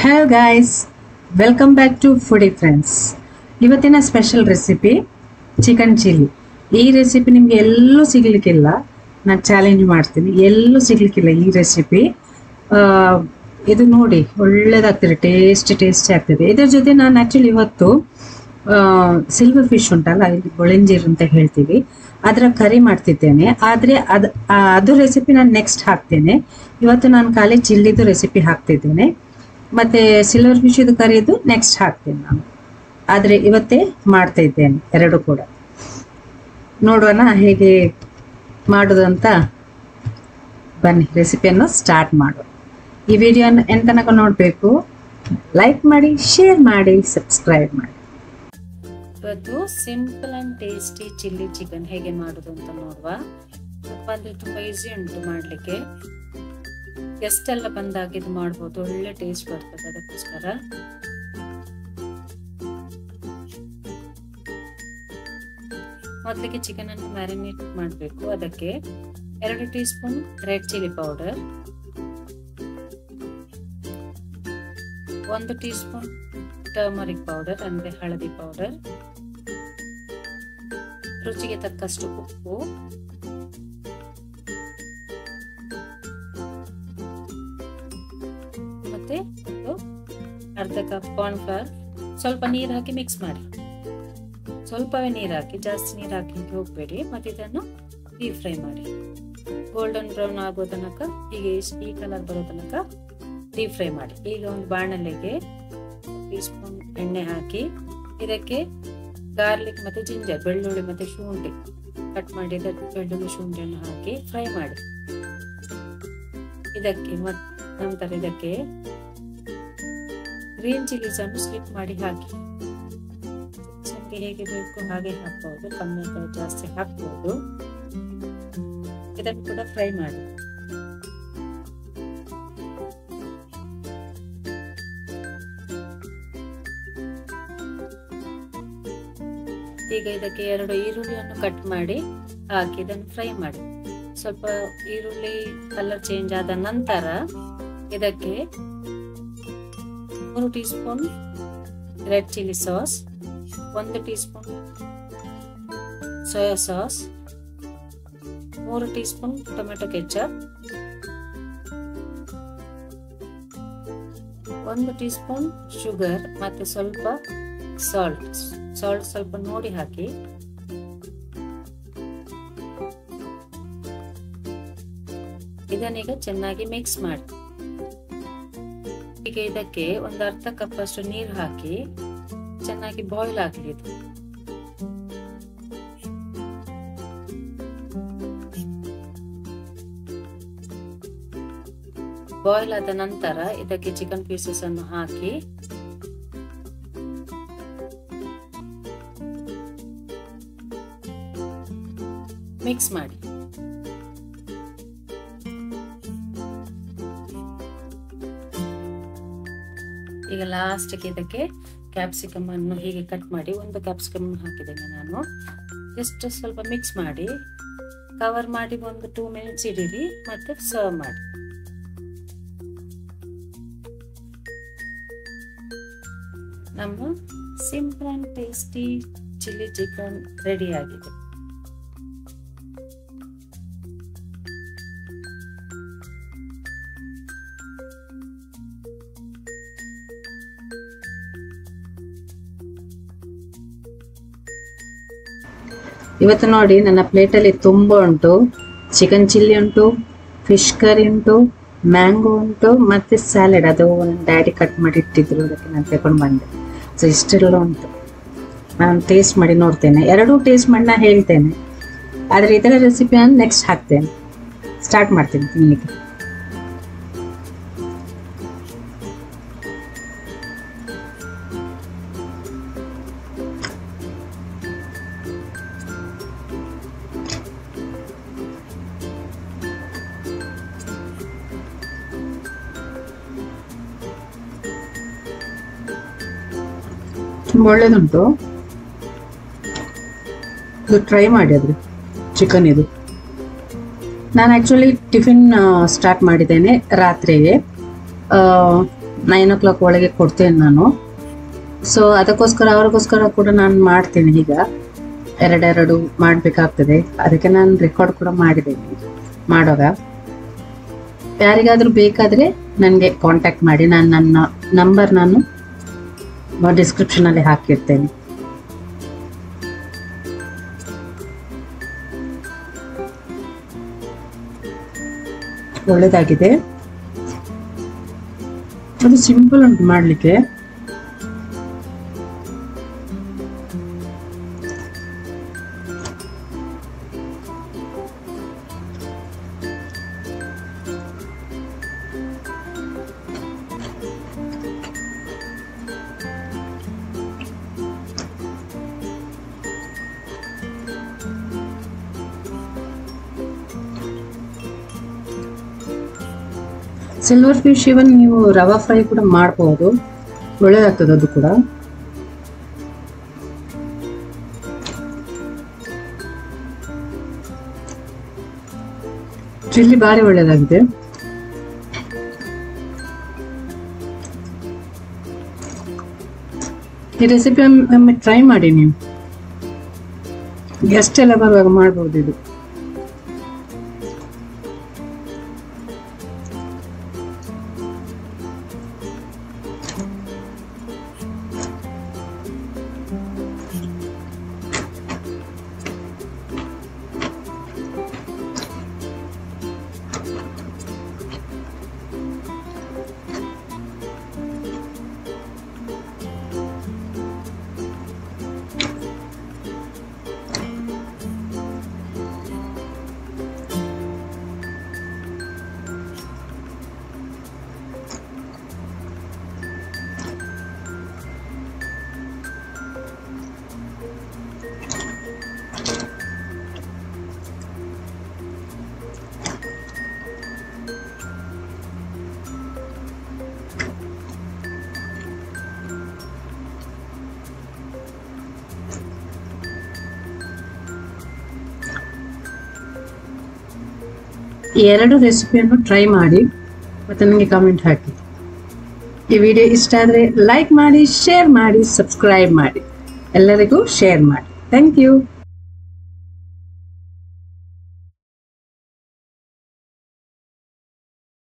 Hello guys, welcome back to foodie friends. ಇವತ್ತಿನ special recipe chicken chilli. ಈ recipe ನಿಮಗೆ ಎಲ್ಲೂ ಸಿಗ್ಲಿಕ್ಕಿಲ್ಲ. ನಾನು ಚಾಲೆಂಜ್ ಮಾಡ್ತೀನಿ, ಎಲ್ಲೂ ಸಿಗ್ಲಿಕ್ಕಿಲ್ಲ ಈ ರೆಸಿಪಿ. ಇದು ನೋಡಿ, ಒಳ್ಳೇದಾಗ್ತದೆ, ಟೇಸ್ಟಿ ಆಗ್ತದೆ. ಇದರ ಜೊತೆ ನಾನು ಆ್ಯಕ್ಚುಲಿ ಇವತ್ತು ಸಿಲ್ವರ್ ಫಿಶ್ ಉಂಟಲ್ಲ, ಇಲ್ಲಿ ಬೊಳೆಂಜೀರ್ ಅಂತ ಹೇಳ್ತೀವಿ, ಅದರ ಕರಿ ಮಾಡ್ತಿದ್ದೇನೆ. ಆದರೆ ಅದು ರೆಸಿಪಿ ನಾನು ನೆಕ್ಸ್ಟ್ ಹಾಕ್ತೇನೆ. ಇವತ್ತು ನಾನು ಖಾಲಿ ಚಿಲ್ಲಿದು ರೆಸಿಪಿ ಹಾಕ್ತಿದ್ದೇನೆ, ಮತ್ತು ಸಿಲ್ವರ್ ಫಿಶಿದು ಕರಿದು ನೆಕ್ಸ್ಟ್ ಹಾಕ್ತೇನೆ ನಾನು. ಆದರೆ ಇವತ್ತೇ ಮಾಡ್ತಾ ಇದ್ದೇನೆ ಎರಡು ಕೂಡ. ನೋಡೋಣ ಹೇಗೆ ಮಾಡೋದು ಅಂತ. ಬನ್ನಿ ರೆಸಿಪಿಯನ್ನು ಸ್ಟಾರ್ಟ್ ಮಾಡೋಣ. ಈ ವಿಡಿಯೋನ ಎಂತ ತನಕ ನೋಡಬೇಕು, ಲೈಕ್ ಮಾಡಿ, ಶೇರ್ ಮಾಡಿ, ಸಬ್ಸ್ಕ್ರೈಬ್ ಮಾಡಿ. ಇವತ್ತು simple and tasty chilli chicken ಹೇಗೆ ಮಾಡೋದು ಅಂತ ನೋಡುವ. ಅಂದರೆ ತುಂಬ ಈಸಿ ಉಂಟು ಮಾಡಲಿಕ್ಕೆ. ಗೆಸ್ಟ್ ಎಲ್ಲ ಬಂದಾಗ ಇದು ಮಾಡ್ಬೋದು, ಒಳ್ಳೆ ಟೇಸ್ಟ್ ಬರ್ತದೆ. ಅದಕ್ಕೋಸ್ಕರ ಮೊದಲಿಗೆ ಚಿಕನ್ ಅನ್ನು ಮ್ಯಾರಿನೇಟ್ ಮಾಡಬೇಕು. ಅದಕ್ಕೆ 2 tea spoon red chilli powder, 1 tea spoon turmeric powder ಅಂದ್ರೆ ಹಳದಿ ಪೌಡರ್, ರುಚಿಗೆ ತಕ್ಕಷ್ಟು ಉಪ್ಪು, ಮತ್ತೆ ಅರ್ಧ ಕಪ್ ಕಾರ್ನ್ಫ್ಲವರ್. ಸ್ವಲ್ಪ ನೀರು ಹಾಕಿ ಮಿಕ್ಸ್ ಮಾಡಿ, ಸ್ವಲ್ಪವೇ ನೀರು ಹಾಕಿ, ಜಾಸ್ತಿ ನೀರು ಹಾಕಲಿಕ್ಕೆ ಹೋಗ್ಬೇಡಿ. ಮತ್ತೆ ಇದನ್ನು ಡೀಪ್ ಫ್ರೈ ಮಾಡಿ, ಗೋಲ್ಡನ್ ಬ್ರೌನ್ ಆಗೋ ತನಕ, ಹೀಗೆ ಈ ಕಲರ್ ಬರೋ ತನಕ ಡೀಪ್ ಫ್ರೈ ಮಾಡಿ. ಈಗ ಒಂದು ಬಾಣಲೆಗೆ ಟೀ ಸ್ಪೂನ್ ಎಣ್ಣೆ ಹಾಕಿ, ಇದಕ್ಕೆ ಗಾರ್ಲಿಕ್ ಮತ್ತೆ ಜಿಂಜರ್, ಬೆಳ್ಳುಳ್ಳಿ ಮತ್ತೆ ಶುಂಠಿ ಕಟ್ ಮಾಡಿದ ಬೆಳ್ಳುಳ್ಳಿ ಶುಂಠಿಯನ್ನು ಹಾಕಿ ಫ್ರೈ ಮಾಡಿ. ಇದಕ್ಕೆ ನಂತರ ಇದಕ್ಕೆ ಗ್ರೀನ್ ಚಿಲ್ಲೀಸ್ ಅನ್ನು ಸ್ಲಿಪ್ ಮಾಡಿ ಹಾಕಿ. ನಿಮಗೆ ಹೇಗೆ ಬೇಕು ಹಾಗೆ ಹಾಕಬಹುದು, ಕಮ್ಮಿ ಅಥವಾ ಜಾಸ್ತಿ ಹಾಕಬಹುದು. ಇದನ್ನು ಕೂಡ ಫ್ರೈ ಮಾಡಿ. ಈಗ ಇದಕ್ಕೆ 2 ಈರುಳ್ಳಿಯನ್ನು ಕಟ್ ಮಾಡಿ ಹಾಕಿ ಇದನ್ನು ಫ್ರೈ ಮಾಡಿ. ಸ್ವಲ್ಪ ಈರುಳ್ಳಿ ಕಲರ್ ಚೇಂಜ್ ಆದ ನಂತರ ಇದಕ್ಕೆ 3 tea spoon red chilli sauce, 1 tea spoon soya sauce, 3 tea spoon tomato ketchup, 1 tea spoon sugar ಮತ್ತೆ ಸ್ವಲ್ಪ ಸಾಲ್ಟ್ ಸ್ವಲ್ಪ ನೋಡಿ ಹಾಕಿ. ಇದನ್ನೀಗ ಚೆನ್ನಾಗಿ ಮಿಕ್ಸ್ ಮಾಡಿ. ಈಗ ಇದಕ್ಕೆ ಒಂದು ಅರ್ಧ ಕಪ್ ಅಷ್ಟು ನೀರು ಹಾಕಿ ಚೆನ್ನಾಗಿ ಬಾಯ್ಲ್ ಆಗಲಿ. ಇದು ಬಾಯ್ಲ್ ಆದ ನಂತರ ಇದಕ್ಕೆ ಚಿಕನ್ ಪೀಸಸ್ ಅನ್ನು ಹಾಕಿ ಮಿಕ್ಸ್ ಮಾಡಿ. ಈಗ ಲಾಸ್ಟ್ಗೆ ಇದಕ್ಕೆ ಕ್ಯಾಪ್ಸಿಕಮ್ ಅನ್ನು ಹೀಗೆ ಕಟ್ ಮಾಡಿ, 1 ಕ್ಯಾಪ್ಸಿಕಮ್ ಹಾಕಿದ್ದೇನೆ ನಾನು. ಜಸ್ಟ್ ಸ್ವಲ್ಪ ಮಿಕ್ಸ್ ಮಾಡಿ, ಕವರ್ ಮಾಡಿ ಒಂದು 2 ಮಿನಿಟ್ಸ್ ಇಡಿರಿ, ಮತ್ತೆ ಸರ್ವ್ ಮಾಡಿ. ನಮ್ಮ simple and tasty chilli chicken ready ಆಗಿದೆ. ಇವತ್ತು ನೋಡಿ, ನನ್ನ ಪ್ಲೇಟಲ್ಲಿ ತುಂಬ ಉಂಟು. ಚಿಕನ್ ಚಿಲ್ಲಿ ಉಂಟು, ಫಿಶ್ ಕರಿ ಉಂಟು, ಮ್ಯಾಂಗೋ ಉಂಟು, ಮತ್ತು ಸ್ಯಾಲೆಡ್. ಅದು ನನ್ನ ಡ್ಯಾಡಿ ಕಟ್ ಮಾಡಿ ಇಟ್ಟಿದ್ರು, ಅದಕ್ಕೆ ನಾನು ತಗೊಂಡು ಬಂದೆ. ಸೊ ಇಷ್ಟೆಲ್ಲ ಉಂಟು. ನಾನು ಟೇಸ್ಟ್ ಮಾಡಿ ನೋಡ್ತೇನೆ, ಎರಡೂ ಟೇಸ್ಟ್ ಮಾಡಿ ನಾನು ಹೇಳ್ತೇನೆ. ಆದರೆ ಇದರ ರೆಸಿಪಿ ನಾನು ನೆಕ್ಸ್ಟ್ ಹಾಕ್ತೇನೆ, ಸ್ಟಾರ್ಟ್ ಮಾಡ್ತೀನಿ ತಿನ್ನಲಿಕ್ಕೆ. ತುಂಬ ಒಳ್ಳೇದುಂಟು, ಇದು ಟ್ರೈ ಮಾಡಿ. ಅದು ಚಿಕನ್ ಇದು ನಾನು ಆ್ಯಕ್ಚುಲಿ ಟಿಫಿನ್ ಸ್ಟಾರ್ಟ್ ಮಾಡಿದ್ದೇನೆ ರಾತ್ರಿಗೆ. 9 o'clock ಒಳಗೆ ಕೊಡ್ತೇನೆ ನಾನು. ಸೊ ಅದಕ್ಕೋಸ್ಕರ ಅವ್ರಿಗೋಸ್ಕರ ಕೂಡ ನಾನು ಮಾಡ್ತೀನಿ. ಈಗ ಎರಡೆರಡು ಮಾಡಬೇಕಾಗ್ತದೆ, ಅದಕ್ಕೆ ನಾನು ರೆಕಾರ್ಡ್ ಕೂಡ ಮಾಡಿದ್ದೇನೆ. ಮಾಡುವಾಗ ಯಾರಿಗಾದರೂ ಬೇಕಾದರೆ ನನಗೆ ಕಾಂಟ್ಯಾಕ್ಟ್ ಮಾಡಿ. ನನ್ನ ನಂಬರ್ ನಾನು ಡಿಸ್ಕ್ರಿಪ್ಷನಲ್ಲಿ ಹಾಕಿರ್ತೇನೆ. ಒಳ್ಳೆದಾಗಿದೆ, ಅದು ಸಿಂಪಲ್ ಉಂಟು ಮಾಡಲಿಕ್ಕೆ. ಸಿಲ್ವರ್ ಫಿಶ್ ಇವನ್ ನೀವು ರವಾ ಫ್ರೈ ಕೂಡ ಮಾಡಬಹುದು, ಒಳ್ಳೆದಾಗ್ತದೆ ಅದು ಕೂಡ. ಚಿಲ್ಲಿ ಭಾರಿ ಒಳ್ಳೆದಾಗಿದೆ. ಈ ರೆಸಿಪಿ ಒಮ್ಮೆ ಟ್ರೈ ಮಾಡಿ, ನೀವು ಗೆಸ್ಟ್ ಎಲ್ಲ ಬರುವಾಗ ಮಾಡಬಹುದು ಇದು. ಈ ಎರಡು ರೆಸಿಪಿಯನ್ನು ಟ್ರೈ ಮಾಡಿ ಮತ್ತು ನನಗೆ ಕಾಮೆಂಟ್ ಹಾಕಿ. ಈ ವಿಡಿಯೋ ಇಷ್ಟ ಆದರೆ ಲೈಕ್ ಮಾಡಿ, ಶೇರ್ ಮಾಡಿ, ಸಬ್ಸ್ಕ್ರೈಬ್ ಮಾಡಿ, ಎಲ್ಲರಿಗೂ ಶೇರ್ ಮಾಡಿ. Thank you.